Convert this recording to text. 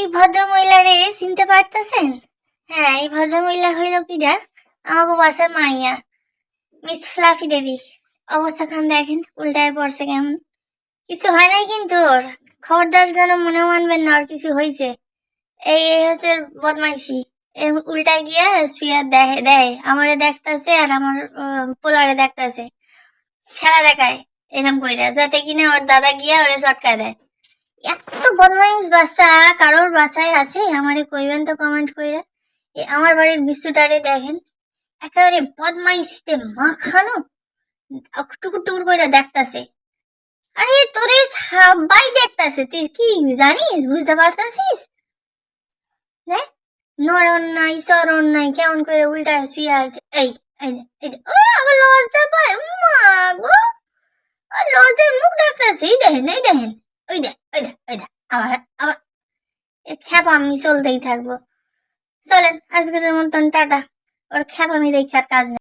এই ভদ্রমহিলারে চিনতে পারতেছেন? হ্যাঁ, এই ভদ্রমহিলা হইল কিরা, আমাকে বাসার মাইয়া, মিস ফ্লাফি দেবী। অবস্থাখান দেখেন, উল্টায় পড়ছে কেমন। কিছু হয় নাই কিন্তু ওর, খবরদার যেন মনে মানবেন না ওর কিছু হয়েছে। এই এই হচ্ছে বদমাইশি। উল্টায় গিয়া শুয়া দেয় দেয় আমারে দেখতাছে আর আমার পোলারে দেখতাছে, খেলা দেখায় এরম কইরা, যাতে কিনা ওর দাদা গিয়া ওরে চটকায় দেয়। এত বদমাইশ বাচ্চা কারোর বাসায় আছে আমারে কইবেন তো কমেন্ট কইরা। আমার বাড়ির বিশ্বটারে দেখেন, একেবারে বদমাইশতে মাখানো, টুকুর টুকুর করে দেখতাছে। আরে তোরে সবাই দেখতাছে, তুই কি জানিস, বুঝতে পারতাছিস? দেখ, নরন নাই সরন নাই, কেমন করে উল্টায় শুয়ে আছে। এই এই যে, এই যে, ও আবার লজ্জা পায়, মা গো, লজ্জায় মুখ ঢাকতেছে। এই দেখেন, এই দেখেন, ওই দেখ, ওই দেখ, ওই দেখ, আবার আবার খ্যাপা আমি চলতেই থাকবো। চলেন আজকের মতন টাটা, ওর খ্যাপা আমি দেখি আর কাজ নেই।